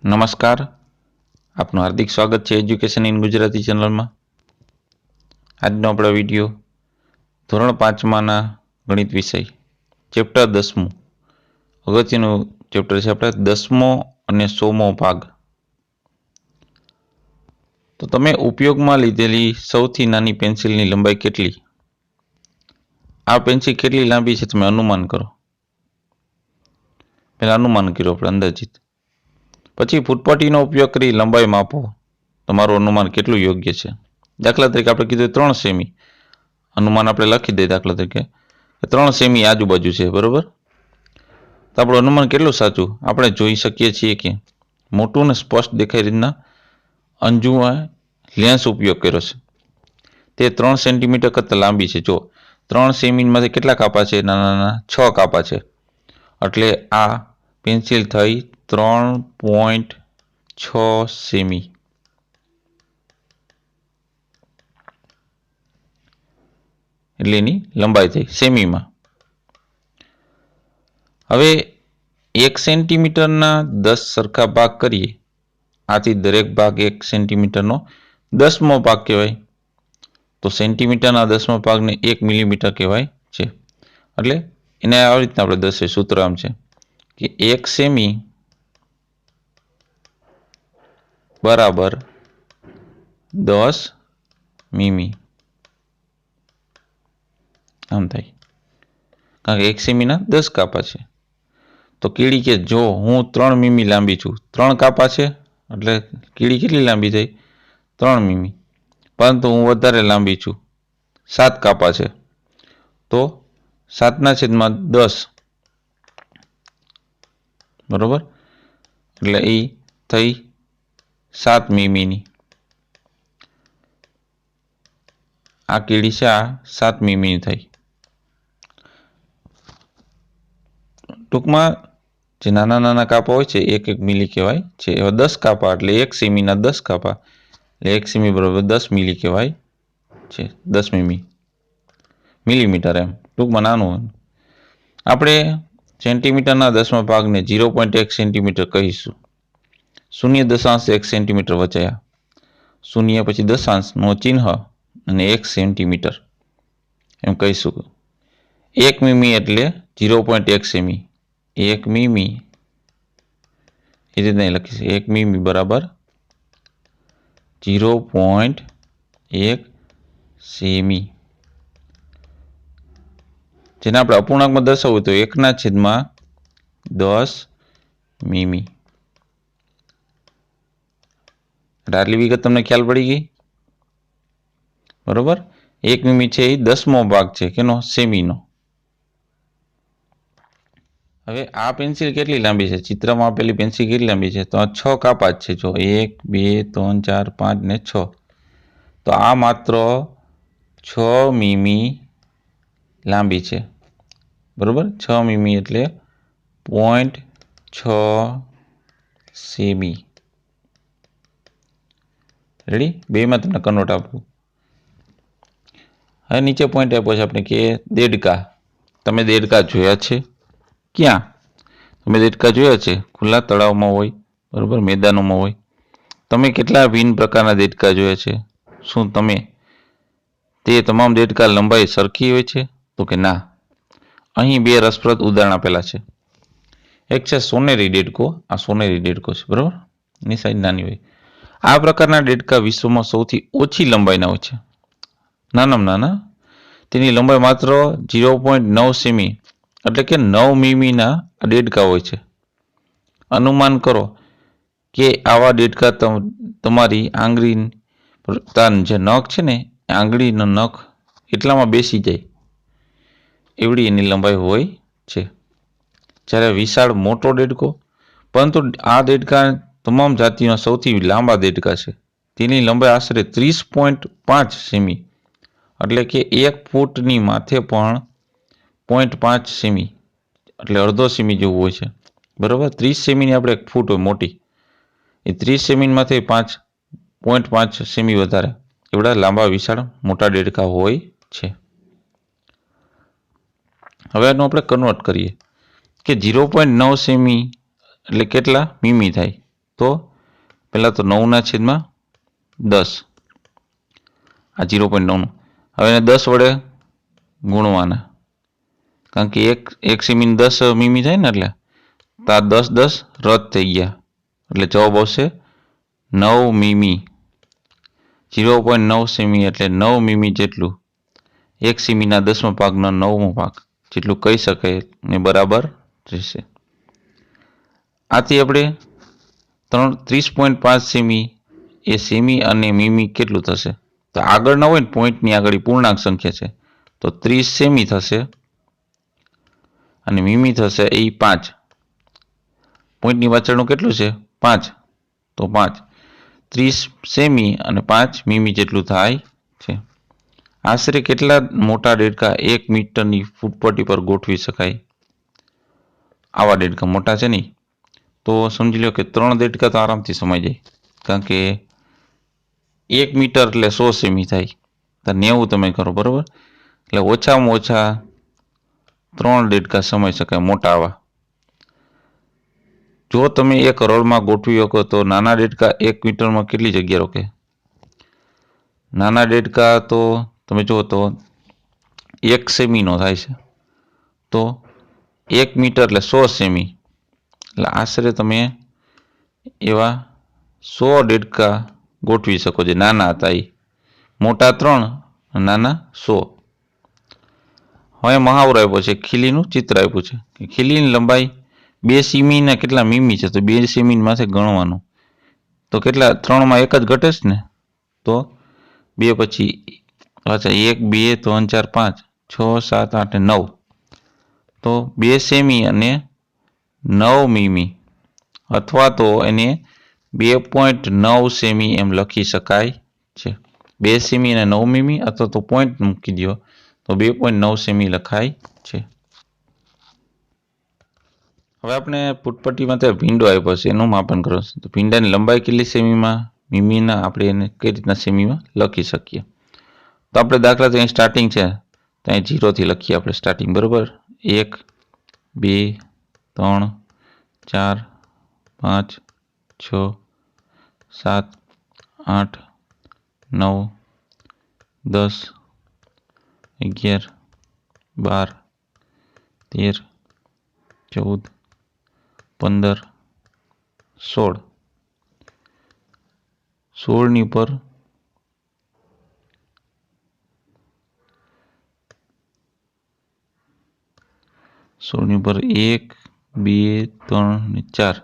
નમસ્કાર, આપનું હાર્દિક સ્વાગત છે એજ્યુકેશન ઇન ગુજરાતી ચેનલમાં. આજનો આપણો વિડીયો ધોરણ 5માના ગણિત વિષય ચેપ્ટર 10મું અગત્યનું ચેપ્ટર છે આપણે 10મો અને 100મો ભાગ. તો તમે ઉપયોગમાં લીધેલી સૌથી નાની પેન્સિલની લંબાઈ કેટલી? આ પેન્સિલ કેટલી લાંબી છે તમે અનુમાન કરો. પહેલા અનુમાન કર્યો આપણે અંદાજિત. પછી ફૂટપટ્ટીનો ઉપયોગ કરી લંબાઈ માપો. તમારું અનુમાન કેટલું યોગ્ય છે? દાખલા તરીકે આપણે કીધું 3 સેમી. અનુમાન આપણે લખી દઈએ દાખલા તરીકે 3 સેમી આજુબાજુ છે, બરોબર. તો આપણું અનુમાન કેટલું સાચું? આપણે જોઈ શકીએ છીએ કે મોટું ને સ્પષ્ટ દેખાય રીતના અંજુએ લેન્સ ઉપયોગ કર્યો છે. તે 3 સેન્ટીમીટર કરતાં લાંબી છે. જો 3 સેમીમાંથી કેટલા કાપા છે? નાના 6 કાપા છે. એટલે આ પેન્સિલ થઈ 3.6 સેમી. એટલે એની લંબાઈ થઈ સેમીમાં. હવે 1 સેન્ટીમીટરના 10 સરખા ભાગ કરીએ. આથી દરેક ભાગ 1 સેન્ટીમીટરનો 10મો ભાગ કહેવાય. તો સેન્ટીમીટરના 10મા ભાગને 1 મિલીમીટર કહેવાય છે. એટલે એને આવી રીતના આપણે દસે સૂત્ર આમ છે કે 1 સેમી બરાબર 10 મીમી. આમ થાય, કારણ કે 1 સેમીના 10 કાપા છે. તો કીડી કે જો હું 3 મીમી લાંબી છું, 3 કાપા છે એટલે કીડી કેટલી લાંબી થઈ? 3 મીમી. પરંતુ હું વધારે લાંબી છું, 7 કાપા છે. તો 7/10, બરોબર. એટલે એ થઈ 7 મીમીની. આ કીડી છે, આ 7 મીમીની થઈ. ટૂંકમાં જે નાના નાના કાપા હોય છે 1 મિલી કહેવાય છે. એવા 10 કાપા એટલે 1 સેમીના 10 કાપા એટલે 1 સેમી બરાબર 10 મિલી કહેવાય છે. 10 મિલીમીટર એમ ટૂંકમાં નાનું. આપણે સેન્ટીમીટરના 10મા ભાગને 0.1 સેન્ટીમીટર કહીશું. 0.1 સેન્ટીમીટર વચાયા. 0 પછી દશાંશનું ચિહ્ન અને 1 સેન્ટીમીટર એમ કહીશું. 1 મીમી એટલે 0.1 સેમી. 1 મીમી એ રીતે લખીશું. 1 મીમી બરાબર 0.1 સેમી. જેને આપણે અપૂર્ણાંકમાં દર્શાવવું તો 1/10 મીમી. આટલી વિગત તમને ખ્યાલ પડી ગઈ, બરોબર. 1 મીમી છે એ 10મો ભાગ છે કેનો? સેમીનો. હવે આ પેન્સિલ કેટલી લાંબી છે? ચિત્રમાં આપેલી પેન્સિલ કેટલી લાંબી છે? તો આ 6 કાપા જ છે. જો 1 2 3 4 5 ને 6. તો આ માત્ર 6 મીમી લાંબી છે, બરોબર. 6 મીમી એટલે 0.6 સેમી. રેડી? બેમાં તમને કન્વર્ટ આપવું. હવે નીચે પોઈન્ટ આપ્યો છે આપણે કે દેડકા. તમે દેડકા જોયા છે? ક્યાં? તમે દેડકા જોયા છે? ખુલ્લા તળાવમાં હોય, બરોબર, મેદાનોમાં હોય. તમે કેટલા ભિન્ન પ્રકારના દેડકા જોયા છે? શું તમે તે તમામ દેડકા લંબાઈ સરખી હોય છે? તો કે ના. અહીં 2 રસપ્રદ ઉદાહરણ આપેલા છે. એક છે સોનેરી દેડકો. આ સોનેરી દેડકો છે, બરોબર. એની સાઈઝ નાની હોય. આ પ્રકારના દેડકા વિશ્વમાં સૌથી ઓછી લંબાઈના હોય છે. નાનામાં નાના. તેની લંબાઈ માત્ર 0.9 સેમી એટલે કે 9 મીમીના દેડકા હોય છે. અનુમાન કરો કે આવા દેડકા તમારી આંગળી જે નખ છે ને, આંગળીનો નખ એટલામાં બેસી જાય એવડી એની લંબાઈ હોય છે. જ્યારે વિશાળ મોટો દેડકો, પરંતુ આ દેડકા તમામ જાતિના સૌથી લાંબા દેડકા છે. તેની લંબાઈ આશરે 30.5 સેમી એટલે કે 1 ફૂટની માથે પણ 0.5 સેમી એટલે અડધો સેમી જેવું હોય છે, બરોબર. 30 સેમીની આપણે 1 ફૂટ હોય મોટી, એ 30 સેમીમાંથી 0.5 સેમી વધારે એવડા લાંબા વિશાળ મોટા દેડકા હોય છે. હવે આનું આપણે કન્વર્ટ કરીએ કે 0.9 સેમી એટલે કેટલા મીમી થાય? તો પહેલાં તો 9/10 આ 0.9 હવે એને 10 વડે ગુણવાના, કારણ કે એક સેમીને 10 મીમી થાય ને, એટલે તો આ 10 રદ થઈ ગયા, એટલે જવાબ આવશે 9 મીમી. 0.9 સેમી એટલે 9 મીમી જેટલું, 1 સેમીના 10મા ભાગનો 9મો ભાગ જેટલું કહી શકાય ને બરાબર રહેશે. આથી આપણે 30.5 સેમી એ સેમી અને મીમી કેટલું થશે? તો આગળ ન હોય ને પોઈન્ટની આગળ પૂર્ણાંક સંખ્યા છે, તો 30 સેમી થશે અને મીમી થશે એ 5. પોઈન્ટની પાછળનું કેટલું છે? 5. તો 5 30 સેમી અને 5 મીમી જેટલું થાય છે. આશરે કેટલા મોટા દેડકા 1 મીટરની ફૂટપટ્ટી પર ગોઠવી શકાય? આવા દેડકા મોટા છે નહીં, તો સમજી લો કે 3 દેડકા તો આરામથી સમાઈ જાય, કારણ કે 1 મીટર એટલે 100 સેમી થાય, તો 90 તમે કરો બરાબર, એટલે ઓછામાં ઓછા 3 દેડકા સમાઈ શકાય મોટા આવા. જો તમે એક હરોળમાં ગોઠવી શકો તો નાના દેડકા 1 મીટરમાં કેટલી જગ્યા રોકે? નાના દેડકા તો તમે જુઓ તો 1 સેમીનો થાય છે, તો 1 મીટર એટલે 100 સેમી, એટલે આશરે તમે એવા 100 દેડકા ગોઠવી શકો જે નાના હતા એ. મોટા 3, નાના 100. હવે મહાવરો આપ્યો છે, ખીલીનું ચિત્ર આપ્યું છે કે ખીલીની લંબાઈ 2 સેમીના કેટલા મીમી છે, તો 2 સેમી માથે ગણવાનું, તો કેટલા 3માં 1 જ ઘટે છે ને, તો 2 પછી અચ્છા 1 2 3 4 5 6 7 8 9, તો 2 સેમી અને 9 મીમી, અથવા તો એને 2.9 સેમી એમ લખી શકાય છે. 2 સેમી અને 9 મીમી, અથવા તો પોઈન્ટ મૂકી દો તો 2.9 સેમી લખાય છે. હવે આપણે ફૂટપટ્ટીમાં તે ભીંડો આપ્યો છે એનું માપન કરો છે, તો ભીંડાની લંબાઈ કેટલી સેમીમાં, મીમીના આપણે એને કઈ રીતના સેમીમાં લખી શકીએ? તો આપણે દાખલા તો અહીં સ્ટાર્ટિંગ છે, તો અહીં 0થી લખીએ આપણે સ્ટાર્ટિંગ, બરાબર. 1 2 3 4 5 6 7 8 9 10 11 12 13 14 15 16. 16ની ઉપર 1 2 3 ને 4,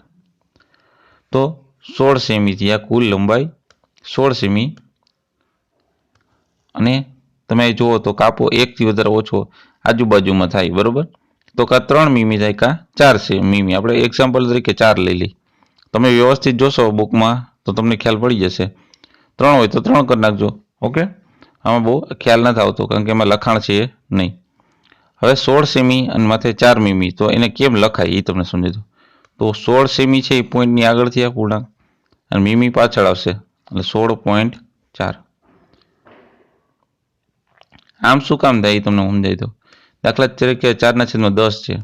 તો 16 સેમી થી આ કુલ લંબાઈ 16 સેમી. અને તમે જુઓ તો કાપો 1 થી વધારે ઓછો આજુબાજુમાં થાય, બરોબર, તો કા 3 મીમી થાય કા 4 મીમી. આપણે એક્ઝામ્પલ તરીકે 4 લઈ લઈ. તમે વ્યવસ્થિત જોશો બુકમાં તો તમને ખ્યાલ પડી જશે. 3 હોય તો 3 કરી નાખજો. ઓકે, આમાં બહુ ખ્યાલ નથી આવતો કારણ કે એમાં લખાણ છે નહીં. હવે 16 સેમી અને માથે 4 મીમી, તો એને કેમ લખાય એ તમને સમજી દો. તો 16 સેમી છે એ પોઈન્ટની આગળથી આ પૂર્ણાંક અને મીમી પાછળ આવશે, એટલે 16.4. આમ શું કામ થાય એ તમને સમજાય દો. દાખલા તરીકે 4/10 છે,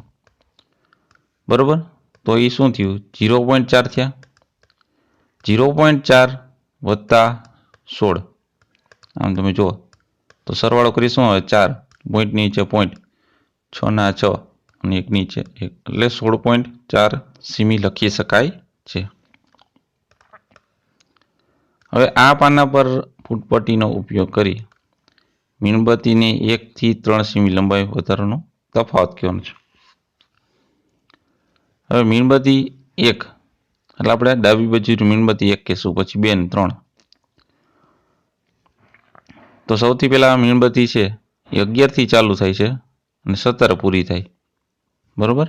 બરોબર, તો એ શું થયું? 0.4 થયા. 0.4 વત્તા 16, આમ તમે જુઓ તો સરવાળો કરી શું આવે? 4, પોઈન્ટ નીચે પોઈન્ટ, 6 ના 6 અને 1 નીચે 1, એટલે 16.4 સેમી લખી શકાય છે. હવે આ પાના પર ફૂટપટ્ટીનો ઉપયોગ કરી મીણબત્તીને 1 થી 3 સેમી લંબાઈ વધારવાનો તફાવત કહેવાનો છે. હવે મીણબત્તી 1 એટલે આપણે ડાબી બાજુ મીણબત્તી 1 કહેશું, પછી 2 ને 3. તો સૌથી પહેલા મીણબત્તી છે એ 11 થી ચાલુ થાય છે અને 17 પૂરી થાય, બરોબર.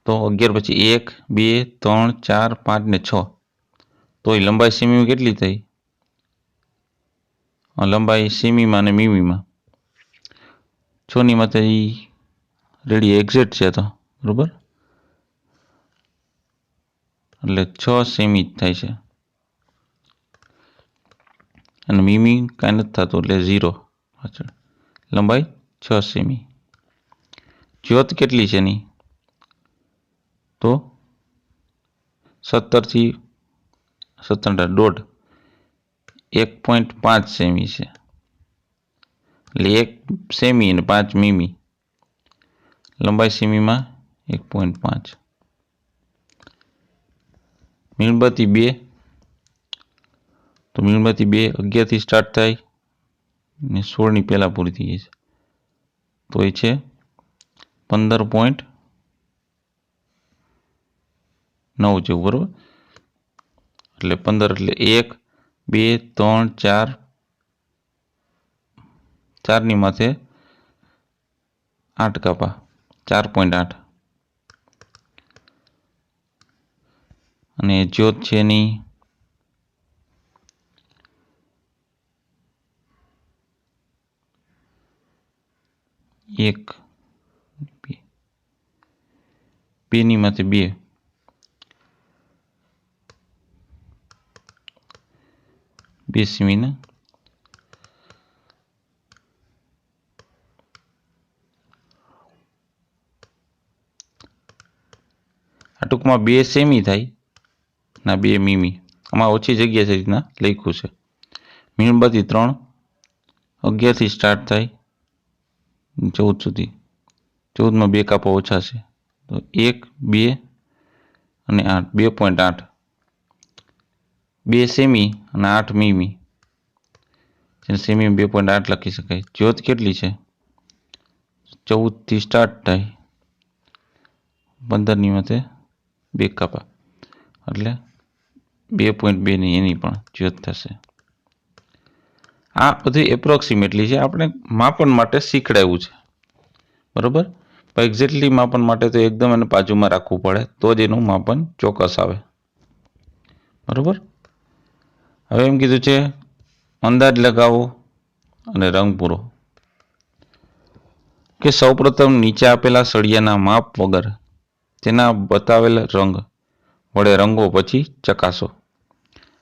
તો 11 પછી 1 2 3 4 5 ને 6, તો એ લંબાઈ સેમીમાં કેટલી થઈ? લંબાઈ સેમીમાં અને મીમીમાં 6 ની માથે એ રેડી એક્ઝેક્ટ છે, તો બરોબર, એટલે 6 સેમી થાય છે અને મીમી કાંઈ નથી થતું એટલે 0 પાછળ. લંબાઈ 6 સેમી. જ્યોત કેટલી છે એની? તો 17 થી 17 દોઢ 1.5 સેમી છે, એટલે 1 સેમી અને 5 મીમી, લંબાઈ સેમીમાં 1.5. મીણબત્તી 2, તો મીણબત્તી 2 11 થી સ્ટાર્ટ થાય ને 16 ની પહેલા પૂરી થઈ જાય છે, તો એ છે 15.9 જેવું, બરોબર. એટલે 15 એટલે 1 2 3 4, 4 ની માથે 8 કાપા, 4.8. અને જ્યોત છે એની 1 2 ની માથે 2, સેમીને આ ટૂંકમાં 2 સેમી થાય ના 2 મીમી, આમાં ઓછી જગ્યા છે રીતના લખ્યું છે. મીણબત્તી 3 11 થી સ્ટાર્ટ થાય 14 સુધી, 14માં 2 કાપા ઓછા છે, તો 1 2 અને 8, 2.8, 2 સેમી અને 8 મીમી, સેમી 2.8 લખી શકાય. જ્યોત કેટલી છે? 14 થી સ્ટાર્ટ થાય 15 ની માથે 2 કાપા, એટલે 2.2 ની એની પણ જ્યોત થશે. આ બધું એપ્રોક્સિમેટલી છે, આપણે માપન માટે શીખડાવ્યું છે, બરોબર. પણ એક્ઝેક્ટલી માપન માટે તો એકદમ એને બાજુમાં રાખવું પડે, તો જ એનું માપન ચોક્કસ આવે, બરોબર. હવે એમ કીધું છે અંદાજ લગાવો અને રંગ પૂરો. કે સૌપ્રથમ નીચે આપેલા સળિયાના માપ વગર તેના બતાવેલ રંગ વડે રંગો, પછી ચકાસો.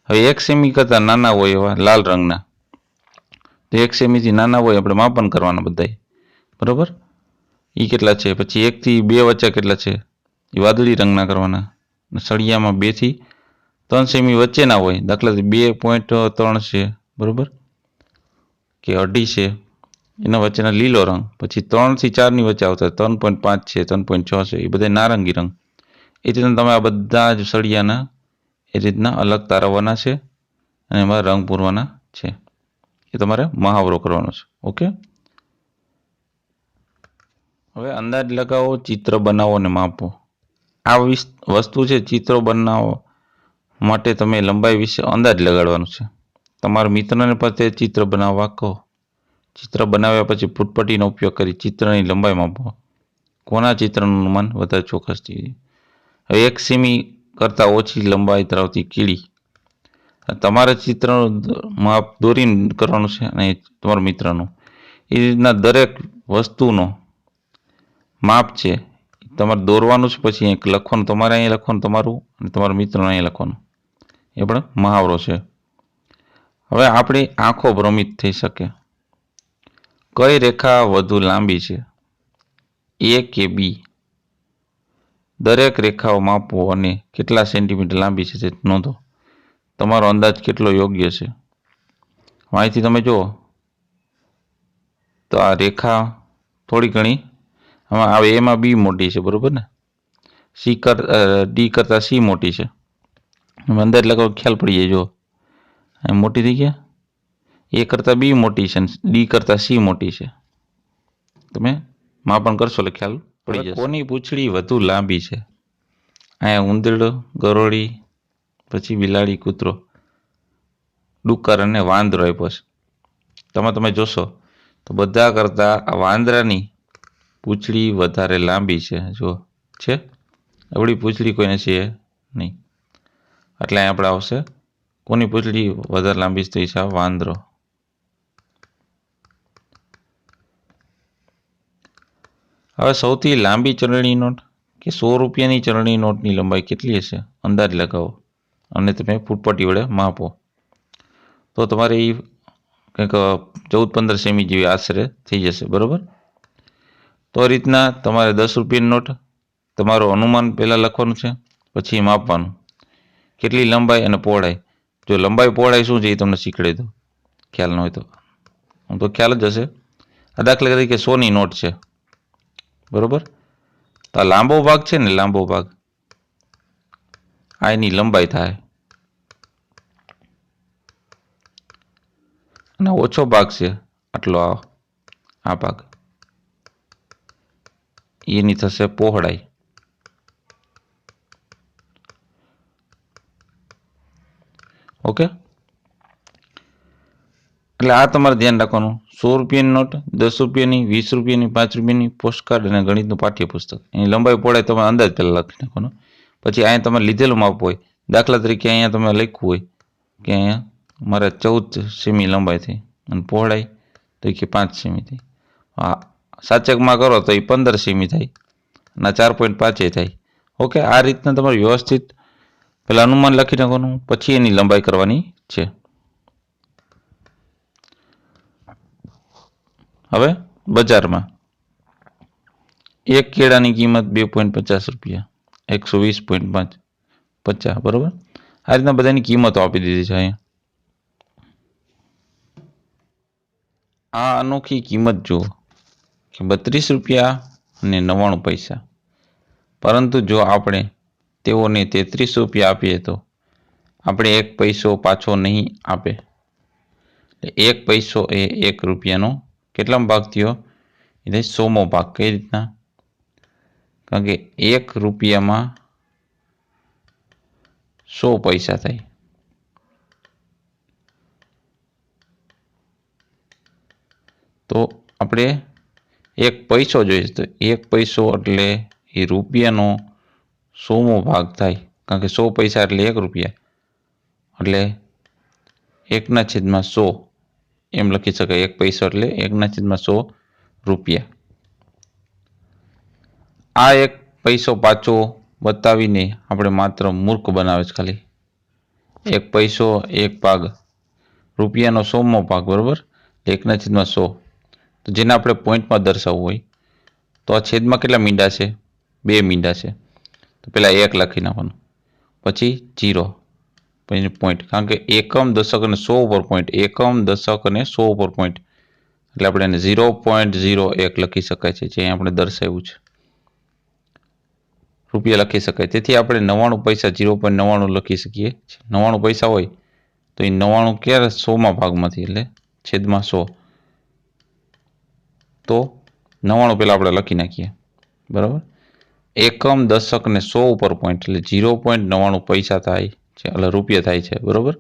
હવે 1 સેમી કરતાં નાના હોય એવા લાલ રંગના, તો 1 સેમીથી નાના હોય આપણે માપન કરવાના બધાય, બરોબર. એ કેટલા છે? પછી 1 થી 2 વચ્ચે કેટલા છે? એ વાદળી રંગના કરવાના. સળિયામાં 2 થી 3 સેમી વચ્ચેના હોય, દાખલા તરીકે 2.3 છે, બરોબર, કે 2.5 છે, એના વચ્ચેના લીલો રંગ. પછી 3 થી 4 ની વચ્ચે આવતા 3.5 છે, 3.6 છે, એ બધા નારંગી રંગ. એ રીતના તમે આ બધા જ સળિયાના એ રીતના અલગ તારવવાના છે અને એમાં રંગ પૂરવાના છે. એ તમારે મહાવરો કરવાનો છે. ઓકે. હવે અંદાજ લગાવો, ચિત્ર બનાવો અને માપો. આ વસ્તુ છે, ચિત્રો બનાવો માટે તમે લંબાઈ વિશે અંદાજ લગાડવાનો છે. તમારા મિત્રને પણ તે ચિત્ર બનાવવા કહો. ચિત્ર બનાવ્યા પછી ફૂટપટ્ટીનો ઉપયોગ કરી ચિત્રની લંબાઈ માપો. કોના ચિત્રનું અનુમાન વધારે ચોક્કસ છે? હવે 1 સેમી કરતાં ઓછી લંબાઈ ધરાવતી કીડી, તમારા ચિત્રનું માપ દોરીને કરવાનું છે અને તમારા મિત્રનું. એ રીતના દરેક વસ્તુનો માપ છે તમારે દોરવાનું છે, પછી એક લખવાનું, તમારે અહીંયા લખવાનું તમારું અને તમારા મિત્રને અહીંયા લખવાનું. એ પણ મહાવરો છે. હવે આપણી આંખો ભ્રમિત થઈ શકે. કઈ રેખા વધુ લાંબી છે, A કે B? દરેક રેખાઓ માપો અને કેટલા સેન્ટીમીટર લાંબી છે તે નોંધો. તમારો અંદાજ કેટલો યોગ્ય છે? અહીંથી તમે જુઓ તો આ રેખા થોડી ઘણી આમાં આવે, એમાં B મોટી છે, બરોબર ને. D કરતાં C મોટી છે. અંદાજ લગાવો, ખ્યાલ પડી જાય. જો મોટી થઈ ગયા, A કરતાં B મોટી છે, D કરતાં C મોટી છે. તમે માપન કરશો એટલે ખ્યાલ પડી જશે. કોની પૂંછડી વધુ લાંબી છે? અહીંયા ઉંદરડો, ગરોળી, પછી બિલાડી, કૂતરો, ડુક્કર અને વાંદરો આપ્યો છે. તમે જોશો તો બધા કરતાં આ વાંદરાની પૂંછડી વધારે લાંબી છે. જો છે, એવડી પૂંછડી કોઈને છે નહીં, એટલે અહીં આપણે આવશે કોની પૂંછડી વધારે લાંબી થઈ છે? વાંદરો. હવે સૌથી લાંબી ચલણી નોટ કે 100 રૂપિયાની ચલણી નોટની લંબાઈ કેટલી હશે? અંદાજ લગાવો અને તમે ફૂટપટ્ટી વડે માપો. તો તમારે એ કંઈક 14-15 સેમી જેવી આશરે થઈ જશે, બરોબર. તો આ રીતના તમારે 10 રૂપિયાની નોટ, તમારું અનુમાન પહેલાં લખવાનું છે, પછી માપવાનું કેટલી લંબાઈ અને પહોળાઈ. જો લંબાઈ પહોળાઈ શું છે એ તમને શીખવાડી દઉં, ખ્યાલ ન હોય તો. હું તો ખ્યાલ જ હશે. આ દાખલા તરીકે 100ની નોટ છે, બરોબર. તો આ લાંબો ભાગ છે ને, લાંબો ભાગ આ એની લંબાઈ થાય, અને ઓછો ભાગ છે આટલો, આ ભાગ એની થશે પહોળાઈ. ઓકે, એટલે આ તમારે ધ્યાન રાખવાનું. 100 રૂપિયાની નોટ, 10 રૂપિયાની, 20 રૂપિયાની, 5 રૂપિયાની, પોસ્ટકાર્ડ અને ગણિતનું પાઠ્યપુસ્તક, એની લંબાઈ પહોળાઈ તમે અંદાજ પહેલાં લખી નાખવાનો. પછી અહીંયા તમે લીધેલું માપ હોય, દાખલા તરીકે અહીંયા તમે લખ્યું હોય કે અહીંયા મારે 14 સેમી લંબાઈ થઈ અને પહોળાઈ તો કે 5 સેમી થઈ. હા, સાચકમાં કરો તો એ 15 સેમી થાય અને 4.5 થાય. ઓકે, આ રીતના તમારે વ્યવસ્થિત પહેલાં અનુમાન લખી નાખવાનું, પછી એની લંબાઈ કરવાની છે. હવે બજારમાં એક કેળાની કિંમત 2.50 રૂપિયા, 120.50, બરોબર. આ રીતના બધાની કિંમતો આપી દીધી છે અહીંયા. આ અનોખી કિંમત જુઓ કે 32 રૂપિયા અને 99 પૈસા, પરંતુ જો આપણે તેઓને 33 રૂપિયા આપીએ તો આપણે 1 પૈસો પાછો નહીં આપે. 1 પૈસો એ 1 રૂપિયાનો કેટલામો ભાગ થયો? એટલે 100મો ભાગ. કઈ રીતના? કારણ કે 1 રૂપિયામાં 100 પૈસા થાય. તો આપણે 1 પૈસો જોઈએ તો 1 પૈસો એટલે એ રૂપિયાનો 100મો ભાગ થાય, કારણ કે 100 પૈસા એટલે 1 રૂપિયા, એટલે 1/100 એમ લખી શકાય. 1 પૈસો એટલે 1/100 રૂપિયા. આ 1 પૈસો પાછો બતાવીને આપણે માત્ર મૂર્ખ બનાવે છે ખાલી. 1 પૈસો 1 ભાગ રૂપિયાનો 100મો ભાગ, બરોબર, 1/100. તો જેને આપણે પોઈન્ટમાં દર્શાવવું હોય તો આ છેદમાં કેટલા મીંડા છે? 2 મીંડા છે. તો પહેલાં 1 લખી નાખવાનું, પછી 0, પછી પોઈન્ટ, કારણ કે એકમ, દશક અને 100 ઉપર પોઈન્ટ, એકમ, દશક અને 100 ઉપર પોઈન્ટ, એટલે આપણે એને 0.01 લખી શકાય છે, જે આપણે દર્શાવ્યું છે. રૂપિયા લખી શકાય. તેથી આપણે 99 પૈસા 0.99 લખી શકીએ. 99 પૈસા હોય તો એ 99 ક્યારે? 100મા ભાગમાંથી, એટલે છેદમાં 100. તો 99 પહેલાં આપણે લખી નાખીએ, બરાબર. એકમ, દશક અને 100 ઉપર પોઈન્ટ, એટલે 0.99 પૈસા થાય છે, એટલે રૂપિયા થાય છે, બરોબર.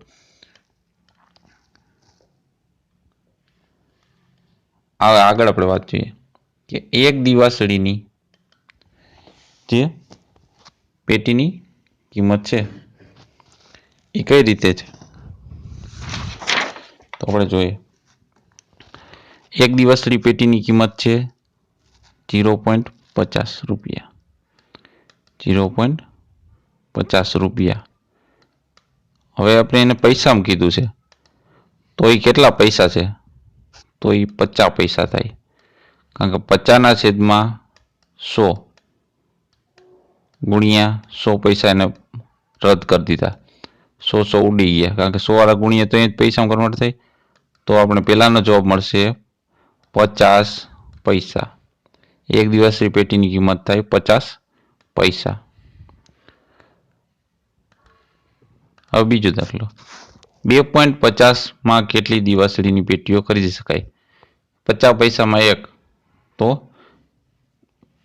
આગળ આપણે વાત જોઈએ કે એક દિવાસળીની જે પેટીની કિંમત છે એ કઈ રીતે છે, તો આપણે જોઈએ. એક દિવાસળી પેટીની કિંમત છે 0.50 રૂપિયા, 0.50 રૂપિયા. હવે આપણે એને પૈસામાં કીધું છે, તો એ કેટલા પૈસા છે? તો એ 50 પૈસા થાય, કારણ કે 50ના છેદમાં 100 ગુણ્યા 100 પૈસા એને રદ કરી દીધા, 100 ઉડી ગયા, કારણ કે 100 વાળા ગુણ્યા તો એ જ પૈસામાં કન્વર્ટ થાય. તો આપણે પહેલાનો જવાબ મળશે 50 પૈસા. એક દિવસની પેટીની કિંમત થાય 50 પૈસા. હવે બીજો દાખલો, 2.50માં કેટલી દિવાસળીની પેટીઓ ખરીદી શકાય? 50 પૈસામાં 1, તો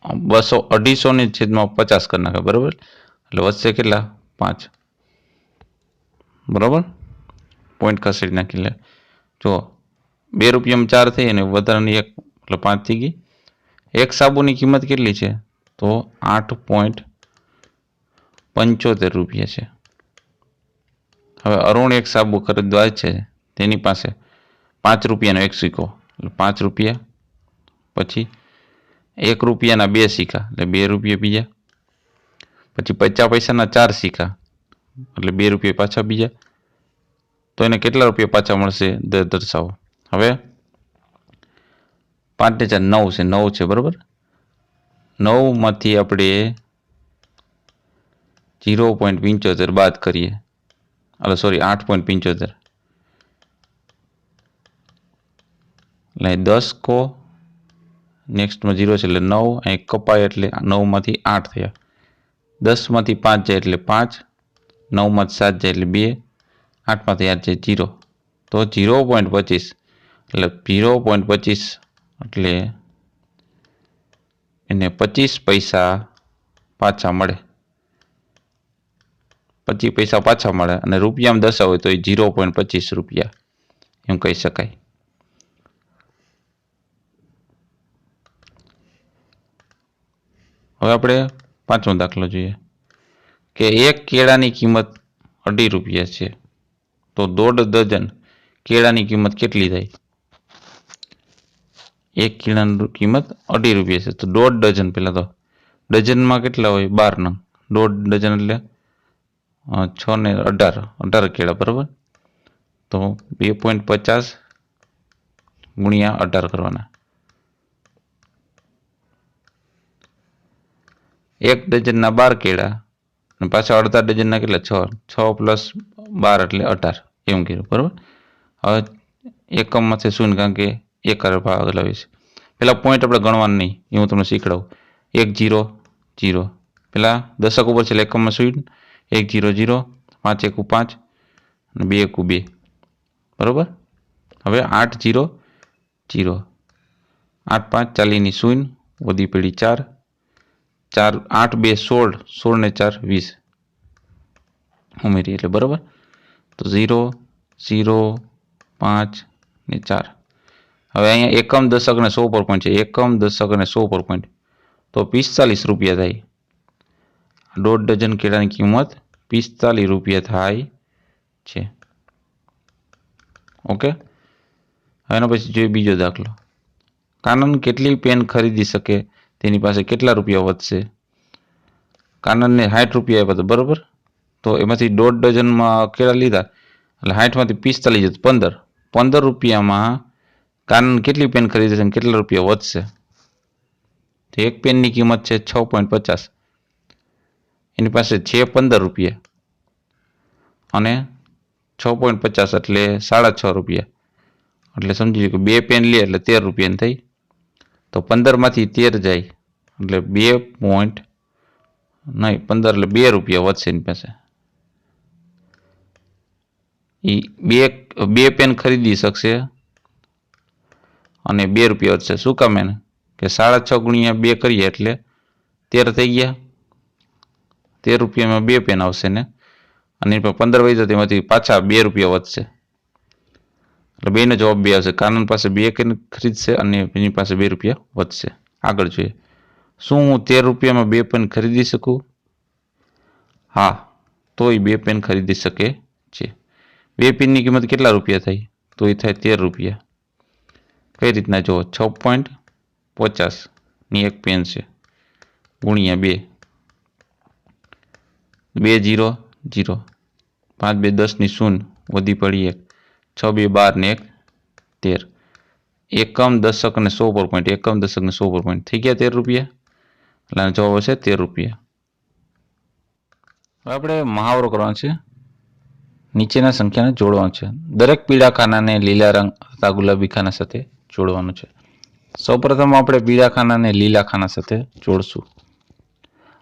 250 છેદમાં 50 કરી નાખે, બરાબર. એટલે વધશે કેટલા? 5, બરાબર. પોઈન્ટ ખસેડી નાખી. લે જો 2 રૂપિયામાં 4 થઈ અને વધારાની 1 એટલે 5 થઈ ગઈ. એક સાબુની કિંમત કેટલી છે? તો 8.75 રૂપિયા છે. હવે અરુણ એક સાબુ ખરીદવા છે, તેની પાસે 5 રૂપિયાનો 1 સિક્કો, એટલે 5 રૂપિયા, પછી 1 રૂપિયાના 2 સિક્કા, એટલે 2 રૂપિયા બીજા, પછી 50 પૈસાના 4 સિક્કા, એટલે 2 રૂપિયા પાછા બીજા. તો એને કેટલા રૂપિયા પાછા મળશે દર્શાવો. હવે 5 ને 4 9 છે, બરાબર. 9માંથી આપણે 0.75 બાદ કરીએ એટલે સોરી 8.75 એટલે 10 કો નેક્સ્ટમાં 0 છે એટલે 9, અહીં કપાય એટલે 9 માંથી 8 થયા, 10 માંથી 5 જાય એટલે 5, 9 માંથી 7 જાય એટલે 2, 8 માંથી 8 જાય 0, તો 0.25 એટલે 0.25 એટલે એને 25 પૈસા પાછા મળે, 25 પૈસા પાછા મળે અને રૂપિયામાં દર્શાવ હોય તો એ 0.25 રૂપિયા એમ કહી શકાય. હવે આપણે પાંચમો દાખલો જોઈએ કે એક કેળાની કિંમત 2.5 રૂપિયા છે તો 1.5 ડઝન કેળાની કિંમત કેટલી થાય? એક કેળાની કિંમત 2.5 રૂપિયા છે તો 1.5 ડઝન, પેલા તો ડઝનમાં કેટલા હોય? 12 નંગ, 1.5 ડઝન એટલે 6 ને 18 કેળા, બરાબર. તો 2.50 ગુણ્યા 18 કરવાના. એક ડઝનના 12 કેળા અને પાછા અડધા ડઝનના કેટલા? 6 પ્લસ 12 એટલે 18 એમ કર્યું, બરાબર. હવે એકમમાંથી શૂન્ય, કારણ કે એક ભાગ લાવે છે. પેલા પોઈન્ટ આપણે ગણવાનું નહીં, એ હું તમને શીખડાવું. 1 0 0, પેલા દશક ઉપર છે એટલે એકમમાં શૂન્ય, 1 0 0, 5 1 5 અને 2 1 2, બરાબર. હવે 8 0 0, 8 5 40 શૂન્ય, વધી પેઢી 4, 4 8 2 16, 16 ને 4 20 ઉમેરી એટલે બરાબર. તો 0 0 5 ને 4. હવે અહીંયા એકમ દશક અને 100 પર પોઈન્ટ છે, એકમ દશક અને 100 પર પોઈન્ટ, તો 45 રૂપિયા થાય. 1.5 ડઝન કેળાની કિંમત 45 રૂપિયા થાય છે. ઓકે. એના પછી જોઈએ બીજો દાખલો. કાનન કેટલી પેન ખરીદી શકે તેની પાસે કેટલા રૂપિયા વધશે? કાનનને 60 રૂપિયા આપ્યા હતા, બરાબર. તો એમાંથી 1.5 ડઝનમાં કેળા લીધા એટલે 60 માંથી 45 જતું 15, 15 રૂપિયામાં કાનન કેટલી પેન ખરીદશે અને કેટલા રૂપિયા વધશે? તો એક પેનની કિંમત છે 6.50, એની પાસે છે 15 રૂપિયા અને 6.50 એટલે 6.5 રૂપિયા, એટલે સમજી કે 2 પેન લે એટલે 13 રૂપિયાની થઈ. તો 15 માંથી 13 જાય એટલે 2 નહીં 15 એટલે 2 રૂપિયા વધશે એની પાસે. એ બે પેન ખરીદી શકશે અને 2 રૂપિયા વધશે. શું કામ? એને કે 6.5 ગુણ્યા 2 કરીએ એટલે 13 થઈ ગયા, 13 રૂપિયામાં 2 પેન આવશે ને, અને 15 વહી જશે તેમાંથી પાછા 2 રૂપિયા વધશે એટલે બેનો જવાબ 2 આવશે. કાનન પાસે 2 ખરીદશે અને એની પાસે 2 રૂપિયા વધશે. આગળ જોઈએ, શું હું 13 રૂપિયામાં 2 પેન ખરીદી શકું? હા, તો એ 2 પેન ખરીદી શકે છે. 2 પેનની કિંમત કેટલા રૂપિયા થાય? તો એ થાય 13 રૂપિયા. કઈ રીતના? જુઓ, 6.50 ની એક પેન છે ગુણ્યા 2, 2 0 0, 5 2 10 ની શૂન્ય, વધી પડી 1, 6 2 12 ને 1 13. એકમ દશક અને 100 પર પોઈન્ટ, એકમ દશક ને 100 પર પોઈન્ટ થઈ ગયા 13 રૂપિયા, એટલે જવાબ હશે 13 રૂપિયા. હવે આપણે મહાવરો કરવાનો છે, નીચેના સંખ્યાને જોડવાનું છે. દરેક પીળા ખાનાને લીલા રંગ તથા ગુલાબી ખાના સાથે જોડવાનું છે. સૌપ્રથમ આપણે પીળા ખાનાને લીલા ખાના સાથે જોડશું.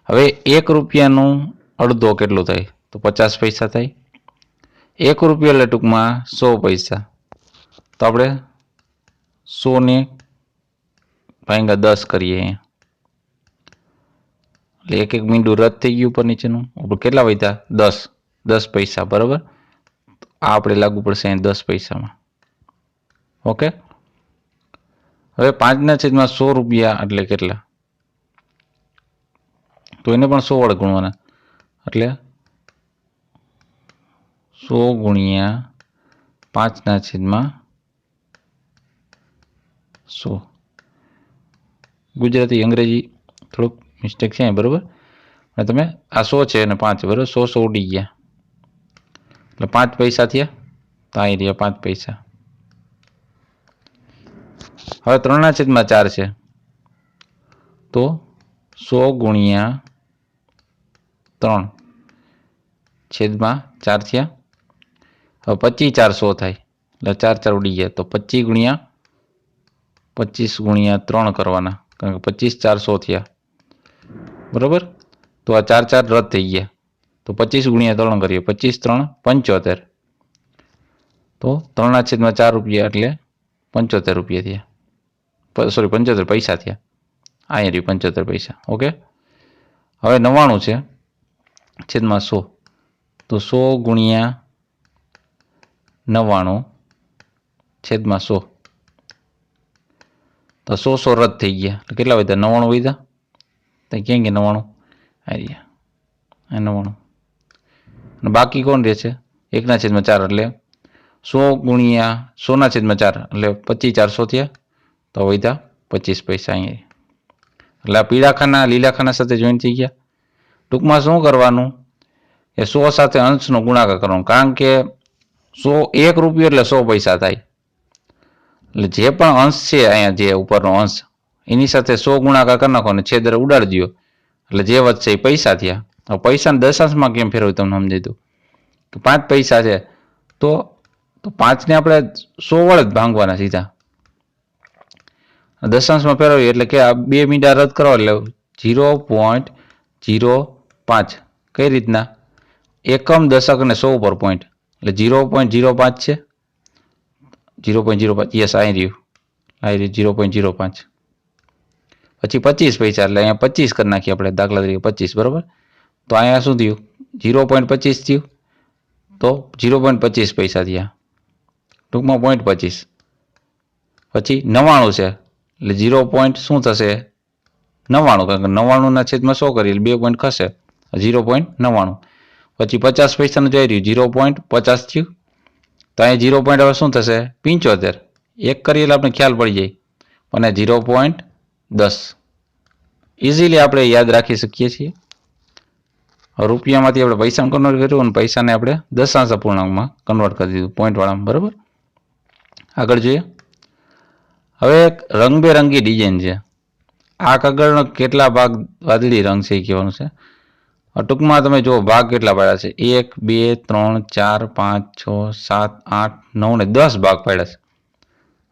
હવે 1 રૂપિયાનું અડધો કેટલો થાય? તો 50 પૈસા થાય. 1 રૂપિયા એટલે ટૂંકમાં 100 પૈસા, તો આપણે 100 ને ભાગ્યા 10 કરીએ એટલે એક મીંડું રદ થઈ ગયું ઉપર નીચેનું. ઉપર કેટલા વધ્યા? 10 પૈસા, બરાબર. આ આપણે લાગુ પડશે 10 પૈસામાં. ઓકે. હવે 5/100 રૂપિયા એટલે કેટલા? તો એને પણ 100 વડે ગુણવાના, એટલે 100 ગુણ્યા 5/100. ગુજરાતી અંગ્રેજી થોડુંક મિસ્ટેક છે, બરાબર. અને તમે આ 100 છે અને 5 છે, બરાબર. 100 ઉડી ગયા એટલે 5 પૈસા થયા, તો અહીં રહ્યા 5 પૈસા. હવે 3/4 છે તો 100 ગુણ્યા 3/4 થયા હવે 25 400 થાય એટલે 4 4 ઉડી ગયા તો 25 ગુણ્યા 3 કરવાના કારણ કે 25 400 થયા બરોબર તો આ 4 4 રદ થઈ ગયા તો 25 ગુણ્યા 3 કરીએ 25 3 75 તો 3/4 રૂપિયા એટલે 75 રૂપિયા થયા સોરી 75 પૈસા થયા અહીંયા રહ્યું 75 પૈસા ઓકે હવે 99 છે છેદમાં 100 તો 100 ગુણ્યા 99 છેદમાં 100 તો 100 રદ થઈ ગયા તો કેટલા વધ્યા 99 વધ્યા તો ક્યાં ગયા 99 આ રહ્યા 99 અને બાકી કોણ રહે છે 1/4 એટલે 100 ગુણ્યા 100/4 એટલે 25 400 થયા તો વધ્યા 25 પૈસા અહીંયા એટલે આ પીળા ખાના લીલા ખાના સાથે જોઈન્ટ થઈ ગયા ટૂંકમાં શું કરવાનું એ 100 સાથે અંશનો ગુણાકાર કરવાનો કારણ કે 1 રૂપિયો એટલે 100 પૈસા થાય એટલે જે પણ અંશ છે અહીંયા જે ઉપરનો અંશ એની સાથે 100 ગુણાકાર કરી નાખો અને છેદ ઉડાડી દો એટલે જે વધશે એ પૈસા થયા હવે પૈસાને દશાંશમાં કેમ ફેરવ્યું તમને સમજાઈ દઉં કે 5 પૈસા છે તો 5 ને આપણે 100 વડે જ ભાંગવાના સીધા દશાંશમાં ફેરવીએ એટલે કે આ 2 મીંડા રદ કરો એટલે 0.05 કઈ રીતના એકમ દશક અને 100 પર પોઈન્ટ એટલે 0.05 છે 0.05 યસ આવી રહ્યું 0.05 પછી 25 પૈસા એટલે અહીંયા 25 કરી નાખીએ આપણે દાખલા તરીકે 25 બરોબર તો અહીંયા શું થયું 0.25 થયું તો 0.25 પૈસા થયા ટૂંકમાં 0.25 પછી 99 છે એટલે 0. શું થશે 99 કારણ કે 99 છેદમાં 100 કરીએ એટલે 2 પોઈન્ટ ખસે 0.99 પછી 50 પૈસાનું જઈ રહ્યું 0.50 થયું તો અહીંયા 0. હવે શું થશે 75 એક કરીએ એટલે આપણે ખ્યાલ પડી જાય અને 0.10 ઇઝીલી આપણે યાદ રાખી શકીએ છીએ રૂપિયામાંથી આપણે પૈસામાં કન્વર્ટ કર્યું અને પૈસાને આપણે દશાંશ અપૂર્ણાંકમાં કન્વર્ટ કરી દીધું પોઈન્ટવાળામાં બરાબર આગળ જોઈએ હવે એક રંગબેરંગી ડિઝાઇન છે આ કાગળનો કેટલા ભાગ વાદળી રંગ છે એ કહેવાનું છે ટૂંકમાં તમે જો ભાગ કેટલા પાડ્યા છે 1 2 3 4 5 6 7 8 9 ને 10 ભાગ પાડ્યા છે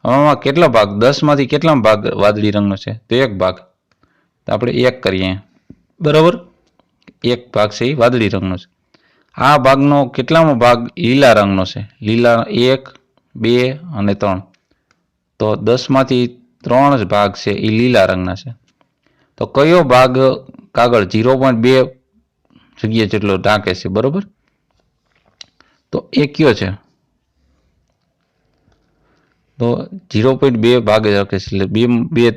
આમાં કેટલો ભાગ 10 માંથી કેટલા ભાગ વાદળી રંગનો છે તો એક ભાગ તો આપણે 1 કરીએ બરાબર એક ભાગ છે એ વાદળી રંગનો છે આ ભાગનો કેટલામો ભાગ લીલા રંગનો છે લીલા 1 2 અને 3 તો 10 માંથી 3 જ ભાગ છે એ લીલા રંગના છે તો કયો ભાગ કાગળ 0.2 જગ્યા જેટલો ઢાંકે છે બરોબર તો એ કયો છે તો 0.2 ભાગે રાખે છે એટલે 2